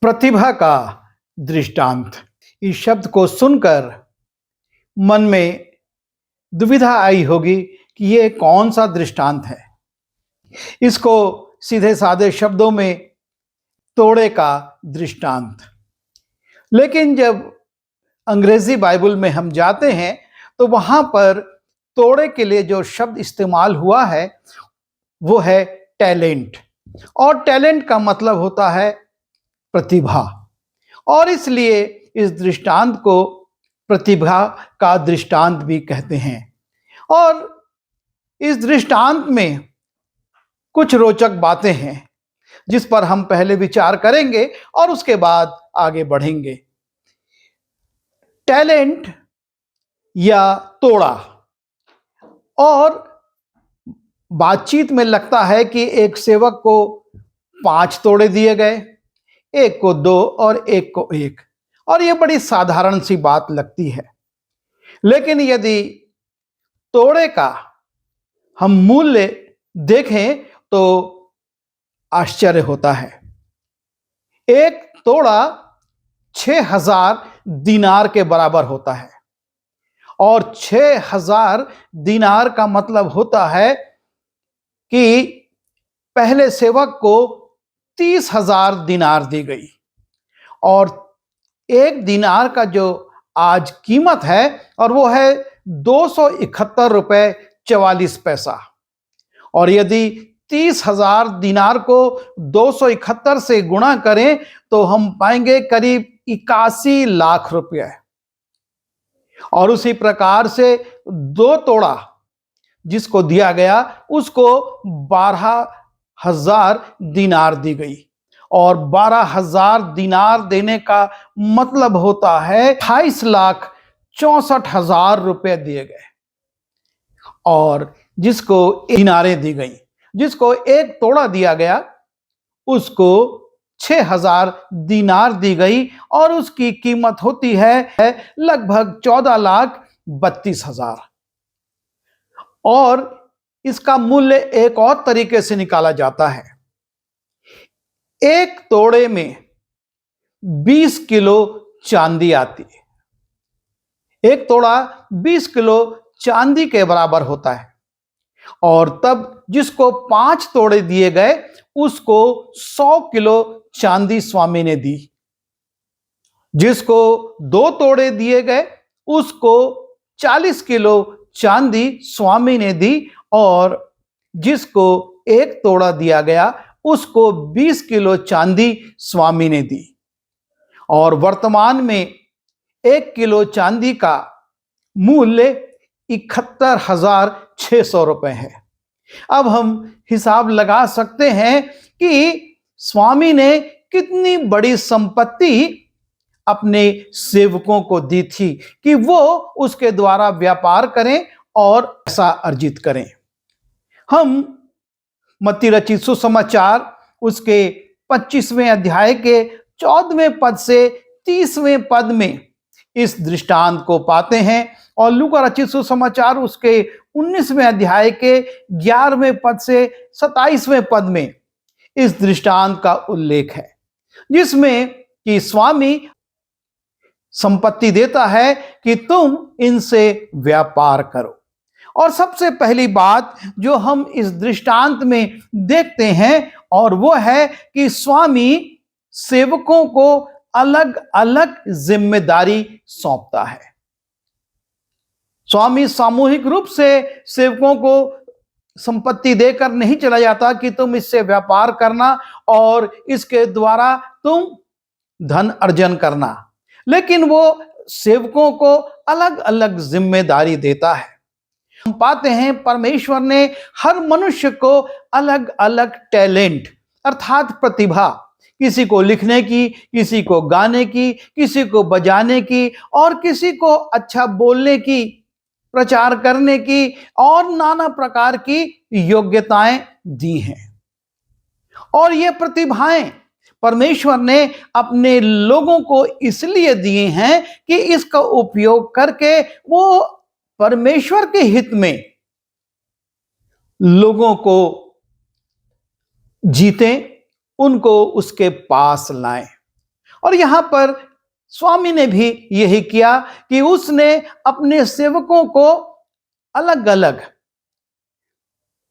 प्रतिभा का दृष्टांत। इस शब्द को सुनकर मन में दुविधा आई होगी कि ये कौन सा दृष्टांत है। इसको सीधे साधे शब्दों में तोड़े का दृष्टांत। लेकिन जब अंग्रेजी बाइबल में हम जाते हैं तो वहां पर तोड़े के लिए जो शब्द इस्तेमाल हुआ है वो है टैलेंट, और टैलेंट का मतलब होता है प्रतिभा। और इसलिए इस दृष्टांत को प्रतिभा का दृष्टांत भी कहते हैं। और इस दृष्टांत में कुछ रोचक बातें हैं जिस पर हम पहले विचार करेंगे और उसके बाद आगे बढ़ेंगे। टैलेंट या तोड़ा, और बातचीत में लगता है कि एक सेवक को 5 तोड़े दिए गए, एक को 2 और एक को 1, और यह बड़ी साधारण सी बात लगती है। लेकिन यदि तोड़े का हम मूल्य देखें तो आश्चर्य होता है। एक तोड़ा 6000 दिनार के बराबर होता है, और 6000 दिनार का मतलब होता है कि पहले सेवक को 30,000 दिनार दी गई, और 1 दिनार का जो आज कीमत है और वो है 271 रुपए 44 पैसा। और यदि 30,000 दिनार को 271 से गुणा करें तो हम पाएंगे करीब 81 लाख रुपए। और उसी प्रकार से 2 तोड़ा जिसको दिया गया उसको 12,000 दिनार दी गई, और 12,000 दिनार देने का मतलब होता है 28,64,000 रुपए दिए गए। और जिसको दिनारें दी गई, जिसको 1 तोड़ा दिया गया उसको 6,000 दिनार दी गई, और उसकी कीमत होती है लगभग 14,32,000। और इसका मूल्य एक और तरीके से निकाला जाता है। 1 तोड़े में 20 किलो चांदी आती है। 1 तोड़ा 20 किलो चांदी के बराबर होता है। और तब जिसको 5 तोड़े दिए गए उसको 100 किलो चांदी स्वामी ने दी। जिसको 2 तोड़े दिए गए उसको 40 किलो चांदी स्वामी ने दी, और जिसको 1 तोड़ा दिया गया उसको 20 किलो चांदी स्वामी ने दी। और वर्तमान में 1 किलो चांदी का मूल्य 71,600 रुपए है। अब हम हिसाब लगा सकते हैं कि स्वामी ने कितनी बड़ी संपत्ति अपने सेवकों को दी थी कि वो उसके द्वारा व्यापार करें और पैसा अर्जित करें। हम मत्ती रचित सुसमाचार उसके 25वें अध्याय के 14वें पद से 30वें पद में इस दृष्टांत को पाते हैं, और लूका रचित सुसमाचार उसके 19वें अध्याय के 11वें पद से 27वें पद में इस दृष्टांत का उल्लेख है, जिसमें कि स्वामी संपत्ति देता है कि तुम इनसे व्यापार करो। और सबसे पहली बात जो हम इस दृष्टांत में देखते हैं और वो है कि स्वामी सेवकों को अलग अलग जिम्मेदारी सौंपता है। स्वामी सामूहिक रूप से सेवकों को संपत्ति देकर नहीं चला जाता कि तुम इससे व्यापार करना और इसके द्वारा तुम धन अर्जन करना, लेकिन वो सेवकों को अलग अलग जिम्मेदारी देता है। हम पाते हैं परमेश्वर ने हर मनुष्य को अलग अलग टैलेंट अर्थात प्रतिभा, किसी को लिखने की, किसी को गाने की, किसी को बजाने की, और किसी को अच्छा बोलने की, प्रचार करने की, और नाना प्रकार की योग्यताएं दी हैं। और ये प्रतिभाएं परमेश्वर ने अपने लोगों को इसलिए दिए हैं कि इसका उपयोग करके वो परमेश्वर के हित में लोगों को जीतें, उनको उसके पास लाएं। और यहां पर स्वामी ने भी यही किया कि उसने अपने सेवकों को अलग अलग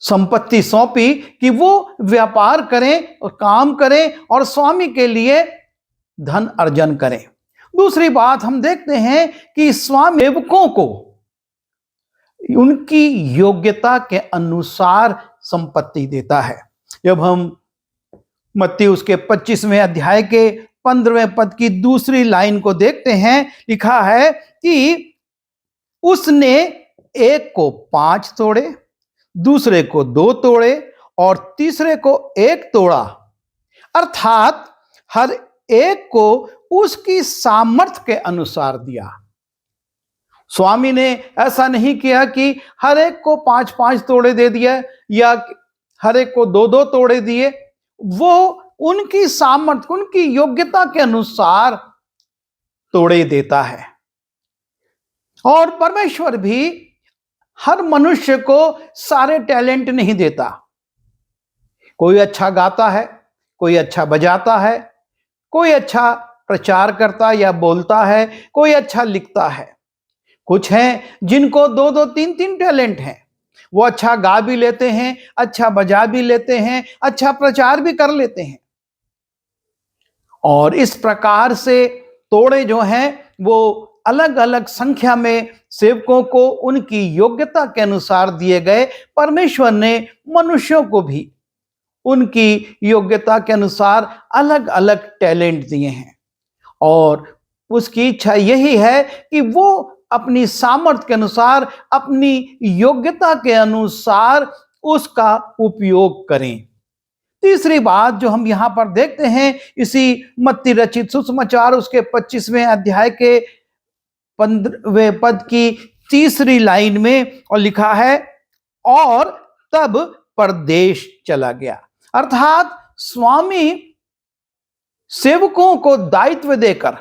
संपत्ति सौंपी कि वो व्यापार करें और काम करें और स्वामी के लिए धन अर्जन करें। दूसरी बात हम देखते हैं कि स्वामी सेवकों को उनकी योग्यता के अनुसार संपत्ति देता है। जब हम मत्ती उसके 25वें अध्याय के 15वें पद की दूसरी लाइन को देखते हैं, लिखा है कि उसने एक को 5 तोड़े, दूसरे को 2 तोड़े और तीसरे को 1 तोड़ा, अर्थात हर एक को उसकी सामर्थ्य के अनुसार दिया। स्वामी ने ऐसा नहीं किया कि हर एक को 5-5 तोड़े दे दिया या हर एक को 2-2 तोड़े दिए। वो उनकी सामर्थ्य, उनकी योग्यता के अनुसार तोड़े देता है। और परमेश्वर भी हर मनुष्य को सारे टैलेंट नहीं देता। कोई अच्छा गाता है, कोई अच्छा बजाता है, कोई अच्छा प्रचार करता या बोलता है, कोई अच्छा लिखता है। कुछ हैं जिनको 2-2, 3-3 टैलेंट हैं। वो अच्छा गा भी लेते हैं, अच्छा बजा भी लेते हैं, अच्छा प्रचार भी कर लेते हैं। और इस प्रकार से तोड़े जो हैं वो अलग अलग संख्या में सेवकों को उनकी योग्यता के अनुसार दिए गए। परमेश्वर ने मनुष्यों को भी उनकी योग्यता के अनुसार अलग अलग टैलेंट दिए हैं और उसकी इच्छा यही है कि वो अपनी सामर्थ्य के अनुसार, अपनी योग्यता के अनुसार उसका उपयोग करें। तीसरी बात जो हम यहां पर देखते हैं, इसी मत्ती रचित सुसमाचार उसके 25वें अध्याय के 15वें पद की तीसरी लाइन में और लिखा है, और तब परदेश चला गया। अर्थात स्वामी सेवकों को दायित्व देकर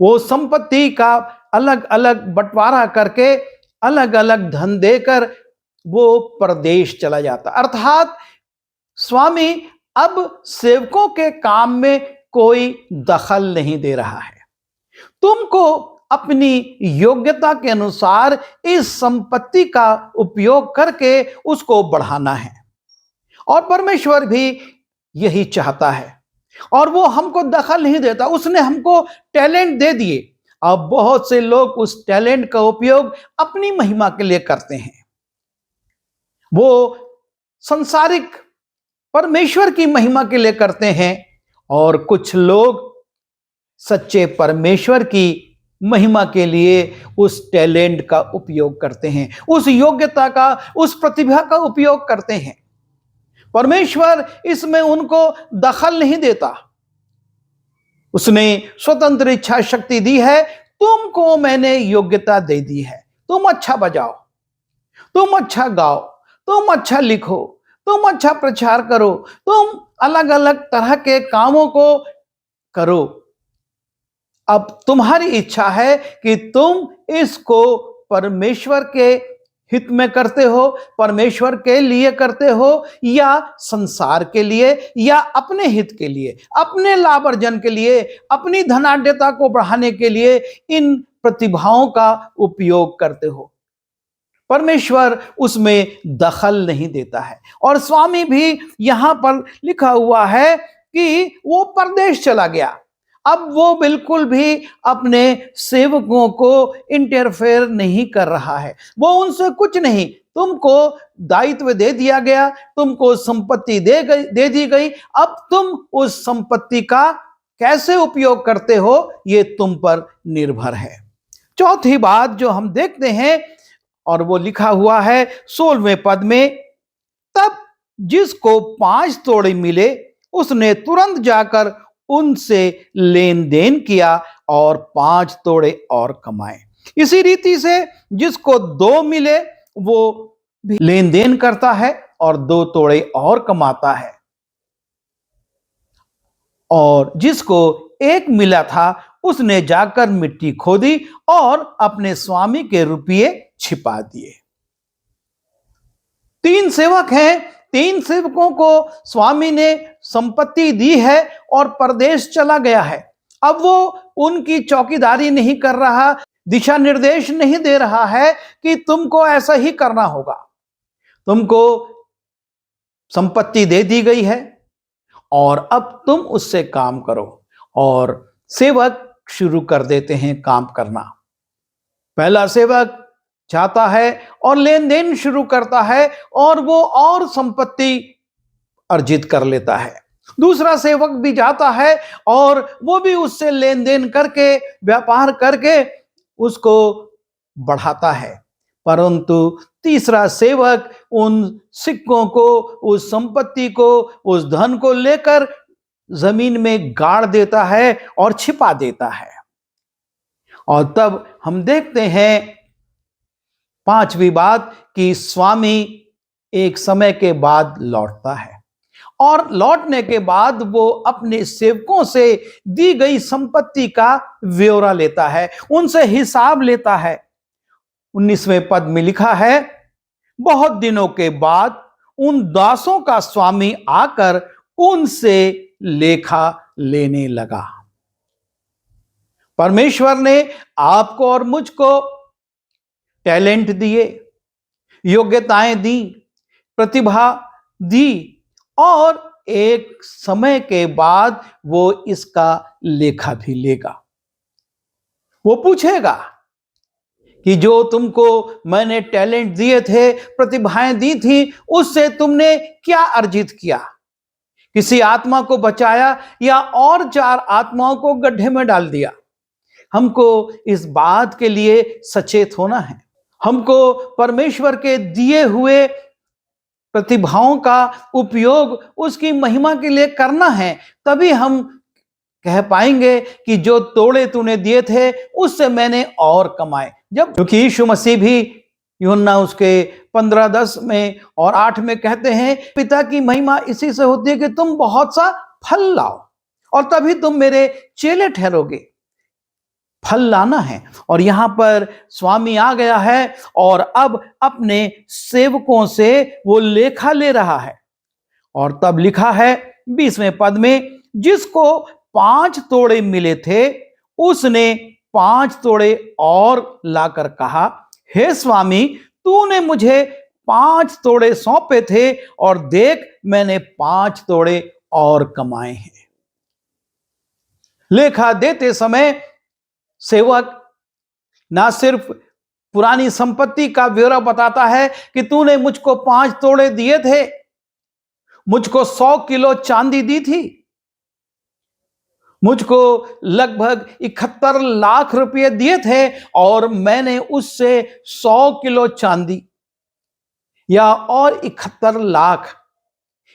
वो संपत्ति का अलग अलग बंटवारा करके, अलग अलग धन देकर वो परदेश चला जाता। अर्थात स्वामी अब सेवकों के काम में कोई दखल नहीं दे रहा है। तुमको अपनी योग्यता के अनुसार इस संपत्ति का उपयोग करके उसको बढ़ाना है। और परमेश्वर भी यही चाहता है और वो हमको दखल नहीं देता। उसने हमको टैलेंट दे दिए। अब बहुत से लोग उस टैलेंट का उपयोग अपनी महिमा के लिए करते हैं। वो संसारिक परमेश्वर की महिमा के लिए करते हैं और कुछ लोग सच्चे परमेश्वर की महिमा के लिए उस टैलेंट का उपयोग करते हैं, उस योग्यता का, उस प्रतिभा का उपयोग करते हैं। परमेश्वर इसमें उनको दखल नहीं देता। उसने स्वतंत्र इच्छा शक्ति दी है। तुमको मैंने योग्यता दे दी है। तुम अच्छा बजाओ, तुम अच्छा गाओ, तुम अच्छा लिखो, तुम अच्छा प्रचार करो, तुम अलग अलग तरह के कामों को करो। अब तुम्हारी इच्छा है कि तुम इसको परमेश्वर के हित में करते हो, परमेश्वर के लिए करते हो, या संसार के लिए, या अपने हित के लिए, अपने लाभ अर्जन के लिए, अपनी धनाढ्यता को बढ़ाने के लिए इन प्रतिभाओं का उपयोग करते हो। परमेश्वर उसमें दखल नहीं देता है। और स्वामी भी यहां पर लिखा हुआ है कि वो परदेश चला गया। अब वो बिल्कुल भी अपने सेवकों को इंटरफेयर नहीं कर रहा है। वो उनसे कुछ नहीं, तुमको दायित्व दे दिया गया, तुमको संपत्ति दे दी गई। अब तुम उस संपत्ति का कैसे उपयोग करते हो ये तुम पर निर्भर है। चौथी बात जो हम देखते हैं और वो लिखा हुआ है 16वें पद में, तब जिसको 5 तोड़े मिले उसने तुरंत जाकर उनसे लेन देन किया और 5 तोड़े और कमाए। इसी रीति से जिसको 2 मिले वो भी लेन देन करता है और 2 तोड़े और कमाता है। और जिसको 1 मिला था उसने जाकर मिट्टी खोदी और अपने स्वामी के रुपये छिपा दिए। 3 सेवक हैं। 3 सेवकों को स्वामी ने संपत्ति दी है और परदेश चला गया है। अब वो उनकी चौकीदारी नहीं कर रहा, दिशा निर्देश नहीं दे रहा है कि तुमको ऐसा ही करना होगा। तुमको संपत्ति दे दी गई है और अब तुम उससे काम करो। और सेवक शुरू कर देते हैं काम करना। पहला सेवक जाता है और लेन देन शुरू करता है और वो और संपत्ति अर्जित कर लेता है। दूसरा सेवक भी जाता है और वो भी उससे लेन देन करके, व्यापार करके उसको बढ़ाता है। परंतु तीसरा सेवक उन सिक्कों को, उस संपत्ति को, उस धन को लेकर जमीन में गाड़ देता है और छिपा देता है। और तब हम देखते हैं पांचवी बात कि स्वामी एक समय के बाद लौटता है और लौटने के बाद वो अपने सेवकों से दी गई संपत्ति का ब्यौरा लेता है, उनसे हिसाब लेता है। 19वें पद में लिखा है, बहुत दिनों के बाद उन दासों का स्वामी आकर उनसे लेखा लेने लगा। परमेश्वर ने आपको और मुझको टैलेंट दिए, योग्यताएं दी, प्रतिभा दी और एक समय के बाद वो इसका लेखा भी लेगा। वो पूछेगा कि जो तुमको मैंने टैलेंट दिए थे, प्रतिभाएं दी थी, उससे तुमने क्या अर्जित किया? किसी आत्मा को बचाया या और 4 आत्माओं को गड्ढे में डाल दिया? हमको इस बात के लिए सचेत होना है। हमको परमेश्वर के दिए हुए प्रतिभाओं का उपयोग उसकी महिमा के लिए करना है। तभी हम कह पाएंगे कि जो तोड़े तूने दिए थे उससे मैंने और कमाए। जब क्योंकि यीशु मसीह भी यूहन्ना उसके 15:10 में और 8 में कहते हैं, पिता की महिमा इसी से होती है कि तुम बहुत सा फल लाओ और तभी तुम मेरे चेले ठहरोगे। फल लाना है। और यहां पर स्वामी आ गया है और अब अपने सेवकों से वो लेखा ले रहा है। और तब लिखा है 20वें पद में, जिसको 5 तोड़े मिले थे उसने 5 तोड़े और लाकर कहा, हे स्वामी, तूने मुझे 5 तोड़े सौंपे थे और देख मैंने 5 तोड़े और कमाए हैं। लेखा देते समय सेवक ना सिर्फ पुरानी संपत्ति का ब्यौरा बताता है कि तूने मुझको 5 तोड़े दिए थे, मुझको 100 किलो चांदी दी थी, मुझको लगभग 71 लाख रुपए दिए थे और मैंने उससे 100 किलो चांदी या और 71 लाख,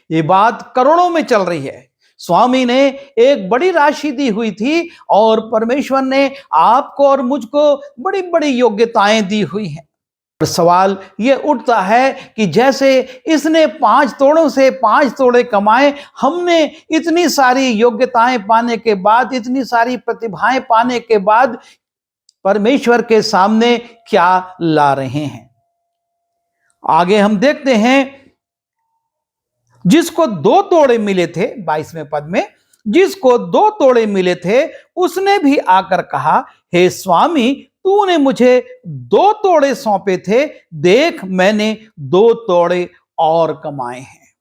ये बात करोड़ों में चल रही है। स्वामी ने एक बड़ी राशि दी हुई थी और परमेश्वर ने आपको और मुझको बड़ी बड़ी योग्यताएं दी हुई हैं। सवाल ये उठता है कि जैसे इसने 5 तोड़ों से 5 तोड़े कमाए, हमने इतनी सारी योग्यताएं पाने के बाद, इतनी सारी प्रतिभाएं पाने के बाद परमेश्वर के सामने क्या ला रहे हैं? आगे हम देखते हैं, जिसको 2 तोड़े मिले थे, 22वें पद में, जिसको 2 तोड़े मिले थे उसने भी आकर कहा, हे स्वामी, तूने मुझे 2 तोड़े सौंपे थे, देख मैंने 2 तोड़े और कमाए हैं।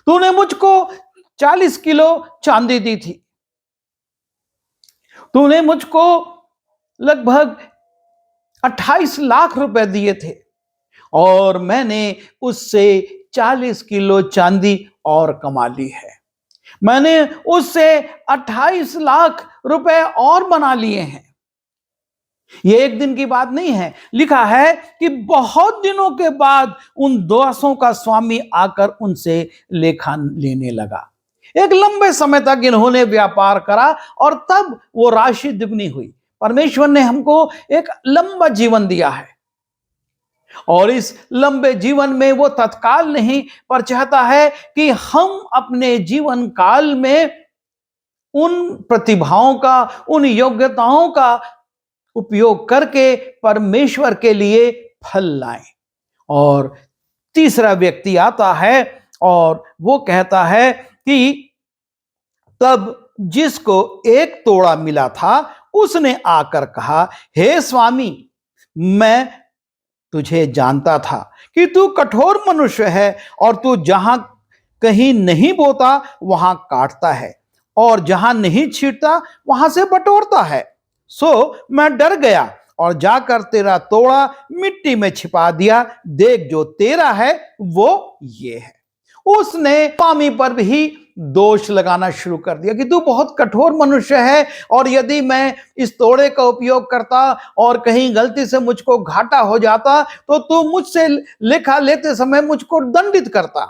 तूने मुझको 40 किलो चांदी दी थी, तूने मुझको लगभग 28 लाख रुपए दिए थे और मैंने उससे 40 किलो चांदी और कमा ली है। मैंने उससे 28 लाख रुपए और बना लिए हैं। ये एक दिन की बात नहीं है। लिखा है कि बहुत दिनों के बाद उन दासों का स्वामी आकर उनसे लेखा लेने लगा। एक लंबे समय तक इन्होंने व्यापार करा और तब वो राशि दुगनी हुई। परमेश्वर ने हमको एक लंबा जीवन दिया है और इस लंबे जीवन में वो तत्काल नहीं, पर चाहता है कि हम अपने जीवन काल में उन प्रतिभाओं का, उन योग्यताओं का उपयोग करके परमेश्वर के लिए फल लाएं। और तीसरा व्यक्ति आता है और वो कहता है कि तब जिसको एक तोड़ा मिला था उसने आकर कहा, हे स्वामी, मैं तुझे जानता था कि तू कठोर मनुष्य है और तू जहां कहीं नहीं बोता वहां काटता है और जहां नहीं छींटता वहां से बटोरता है। सो मैं डर गया और जाकर तेरा तोड़ा मिट्टी में छिपा दिया। देख, जो तेरा है वो ये है। उसने स्वामी पर भी दोष लगाना शुरू कर दिया कि तू बहुत कठोर मनुष्य है, और यदि मैं इस तोड़े का उपयोग करता और कहीं गलती से मुझको घाटा हो जाता तो तू मुझसे लेखा लेते समय मुझको दंडित करता,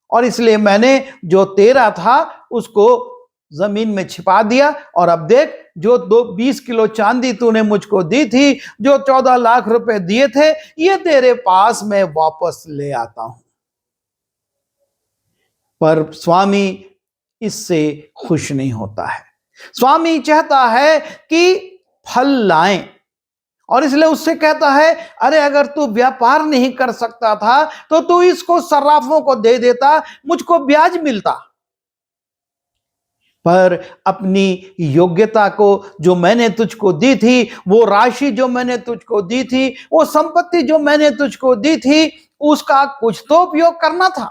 और इसलिए मैंने जो तेरा था उसको जमीन में छिपा दिया। और अब देख, जो 20 किलो चांदी तूने मुझको दी थी, जो 14 लाख रुपए दिए थे, ये तेरे पास मैं वापस ले आता हूं। पर स्वामी इससे खुश नहीं होता है। स्वामी चाहता है कि फल लाएं, और इसलिए उससे कहता है, अरे अगर तू व्यापार नहीं कर सकता था तो तू इसको सर्राफों को दे देता, मुझको ब्याज मिलता। पर अपनी योग्यता को जो मैंने तुझको दी थी, वो राशि जो मैंने तुझको दी थी, वो संपत्ति जो मैंने तुझको दी थी, उसका कुछ तो उपयोग करना था।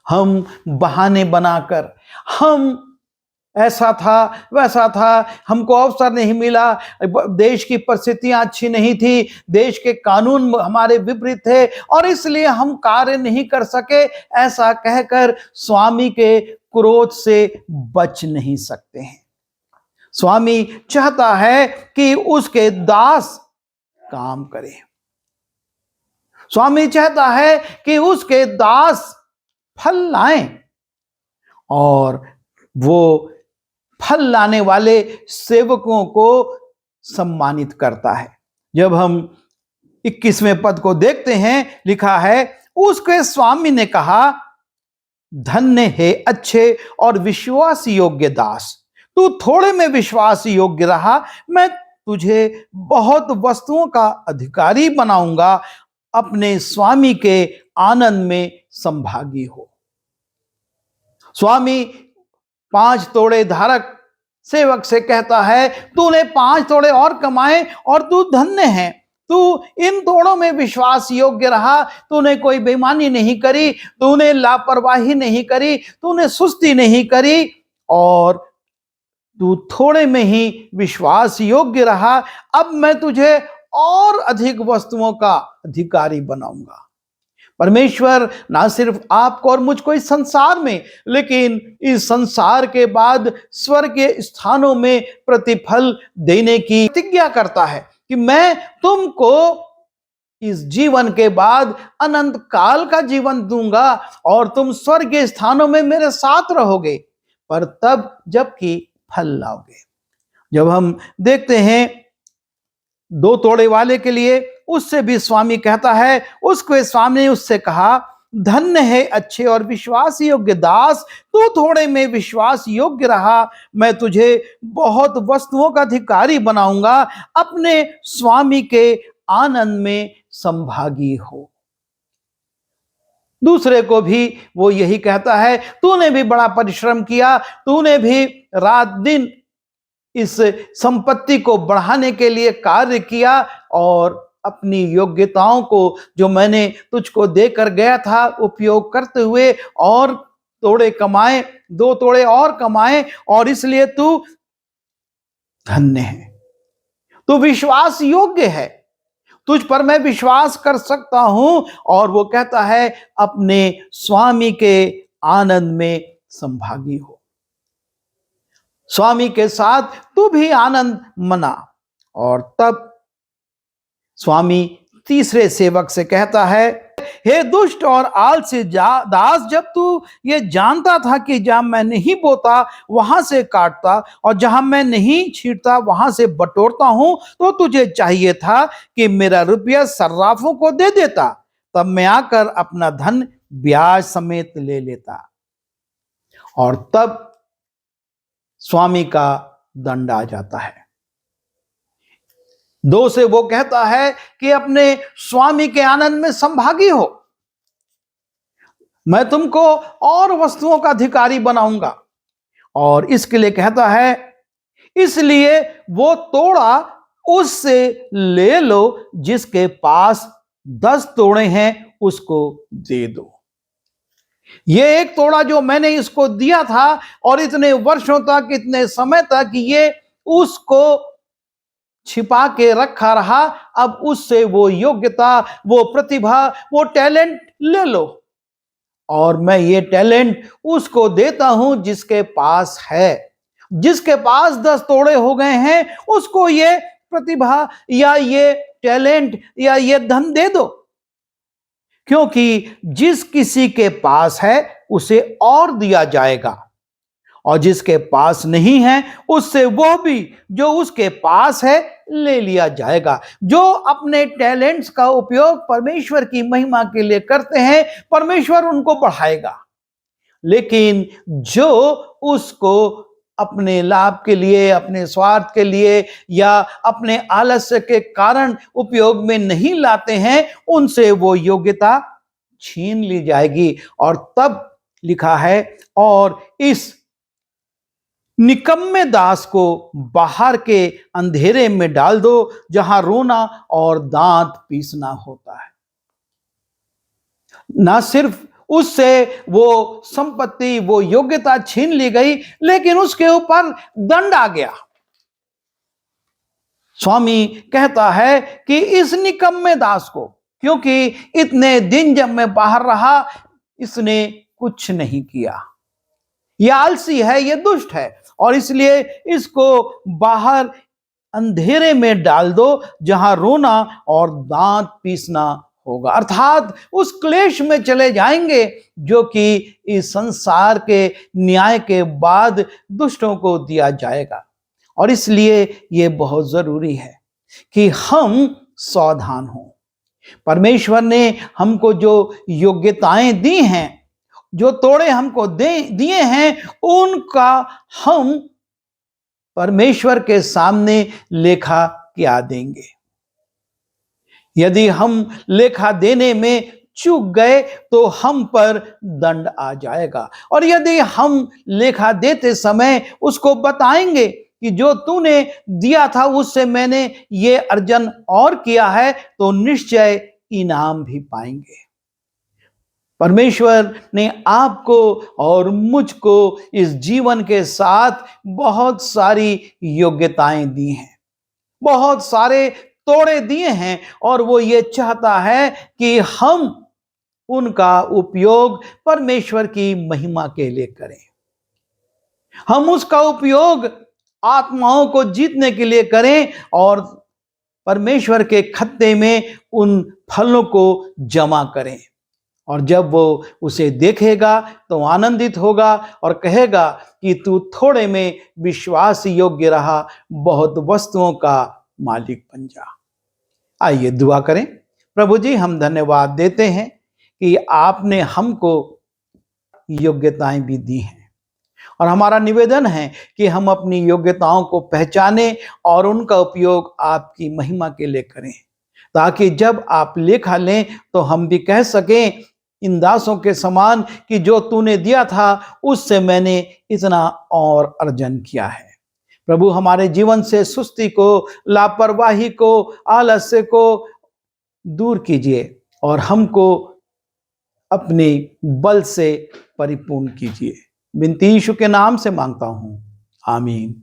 हम बहाने बनाकर, हम ऐसा था वैसा था, हमको अवसर नहीं मिला, देश की परिस्थितियां अच्छी नहीं थी, देश के कानून हमारे विपरीत थे और इसलिए हम कार्य नहीं कर सके, ऐसा कहकर स्वामी के क्रोध से बच नहीं सकते हैं। स्वामी चाहता है कि उसके दास काम करें। स्वामी चाहता है कि उसके दास फल लाएं, और वो फल लाने वाले सेवकों को सम्मानित करता है। जब हम 21वें पद को देखते हैं, लिखा है, उसके स्वामी ने कहा, धन्य है अच्छे और विश्वास योग्य दास, तू थोड़े में विश्वास योग्य रहा, मैं तुझे बहुत वस्तुओं का अधिकारी बनाऊंगा, अपने स्वामी के आनंद में संभागी हो। स्वामी 5 तोड़े धारक सेवक से कहता है, तूने 5 तोड़े और कमाए और तू धन्य है, तू इन तोड़ों में विश्वास योग्य रहा, तूने कोई बेईमानी नहीं करी, तूने लापरवाही नहीं करी, तूने सुस्ती नहीं करी, और तू थोड़े में ही विश्वास योग्य रहा। अब मैं तुझे और अधिक वस्तुओं का अधिकारी बनाऊंगा। परमेश्वर ना सिर्फ आपको और मुझको इस संसार में, लेकिन इस संसार के बाद स्वर्गीय स्थानों में प्रतिफल देने की प्रतिज्ञा करता है कि मैं तुमको इस जीवन के बाद अनंत काल का जीवन दूंगा और तुम स्वर्गीय स्थानों में मेरे साथ रहोगे, पर तब जबकि फल लाओगे। जब हम देखते हैं 2 तोड़े वाले के लिए, उससे भी स्वामी कहता है, उसके स्वामी ने उससे कहा, धन्य है अच्छे और विश्वास योग्य दास, तू थोड़े में विश्वास योग्य रहा, मैं तुझे बहुत वस्तुओं का अधिकारी बनाऊंगा, अपने स्वामी के आनंद में संभागी हो। दूसरे को भी वो यही कहता है, तूने भी बड़ा परिश्रम किया, तूने भी रात दिन इस संपत्ति को बढ़ाने के लिए कार्य किया, और अपनी योग्यताओं को जो मैंने तुझको देकर गया था उपयोग करते हुए और तोड़े कमाए, 2 तोड़े और कमाए, और इसलिए तू धन्य है, तू विश्वास योग्य है, तुझ पर मैं विश्वास कर सकता हूं। और वो कहता है, अपने स्वामी के आनंद में संभागी हो। स्वामी के साथ तू भी आनंद मना। और तब स्वामी तीसरे सेवक से कहता है, हे दुष्ट और आलसी दास, जब तू ये जानता था कि जहां मैं नहीं बोता वहां से काटता और जहां मैं नहीं छींटता वहां से बटोरता हूं, तो तुझे चाहिए था कि मेरा रुपया सर्राफों को दे देता, तब मैं आकर अपना धन ब्याज समेत ले लेता। और तब स्वामी का दंड आ जाता है। 2 से वो कहता है कि अपने स्वामी के आनंद में संभागी हो, मैं तुमको और वस्तुओं का अधिकारी बनाऊंगा, और इसके लिए कहता है, इसलिए वो तोड़ा उससे ले लो, जिसके पास 10 तोड़े हैं उसको दे दो। ये एक तोड़ा जो मैंने इसको दिया था और इतने वर्षों तक, इतने समय तक ये उसको छिपा के रखा रहा, अब उससे वो योग्यता, वो प्रतिभा, वो टैलेंट ले लो और मैं ये टैलेंट उसको देता हूं जिसके पास है। जिसके पास 10 तोड़े हो गए हैं उसको ये प्रतिभा या ये टैलेंट या ये धन दे दो, क्योंकि जिस किसी के पास है उसे और दिया जाएगा और जिसके पास नहीं है उससे वो भी जो उसके पास है ले लिया जाएगा। जो अपने टैलेंट्स का उपयोग परमेश्वर की महिमा के लिए करते हैं, परमेश्वर उनको बढ़ाएगा, लेकिन जो उसको अपने लाभ के लिए, अपने स्वार्थ के लिए या अपने आलस्य के कारण उपयोग में नहीं लाते हैं, उनसे वो योग्यता छीन ली जाएगी। और तब लिखा है, और इस निकम्मे दास को बाहर के अंधेरे में डाल दो, जहां रोना और दांत पीसना होता है। ना सिर्फ उससे वो संपत्ति, वो योग्यता छीन ली गई, लेकिन उसके ऊपर दंड आ गया। स्वामी कहता है कि इस निकम्मे दास को, क्योंकि इतने दिन जब मैं बाहर रहा इसने कुछ नहीं किया, यह आलसी है, यह दुष्ट है, और इसलिए इसको बाहर अंधेरे में डाल दो, जहां रोना और दांत पीसना होगा। अर्थात उस क्लेश में चले जाएंगे जो कि इस संसार के न्याय के बाद दुष्टों को दिया जाएगा। और इसलिए ये बहुत जरूरी है कि हम सावधान हों। परमेश्वर ने हमको जो योग्यताएं दी हैं, जो तोड़े हमको दिए हैं, उनका हम परमेश्वर के सामने लेखा क्या देंगे। यदि हम लेखा देने में चूक गए तो हम पर दंड आ जाएगा, और यदि हम लेखा देते समय उसको बताएंगे कि जो तूने दिया था उससे मैंने ये अर्जन और किया है, तो निश्चय इनाम भी पाएंगे। परमेश्वर ने आपको और मुझको इस जीवन के साथ बहुत सारी योग्यताएं दी हैं, बहुत सारे तोड़े दिए हैं, और वो ये चाहता है कि हम उनका उपयोग परमेश्वर की महिमा के लिए करें। हम उसका उपयोग आत्माओं को जीतने के लिए करें और परमेश्वर के खत्ते में उन फलों को जमा करें। और जब वो उसे देखेगा तो आनंदित होगा और कहेगा कि तू थोड़े में विश्वास योग्य रहा, बहुत वस्तुओं का मालिक बन जा। आइए दुआ करें। प्रभु जी, हम धन्यवाद देते हैं कि आपने हमको योग्यताएं भी दी हैं, और हमारा निवेदन है कि हम अपनी योग्यताओं को पहचानें और उनका उपयोग आपकी महिमा के लिए करें, ताकि जब आप लेखा लें तो हम भी कह सकें इन दासों के समान कि जो तूने दिया था उससे मैंने इतना और अर्जन किया है। प्रभु, हमारे जीवन से सुस्ती को, लापरवाही को, आलस्य को दूर कीजिए और हमको अपने बल से परिपूर्ण कीजिए। विनती यीशु के नाम से मांगता हूं, आमीन।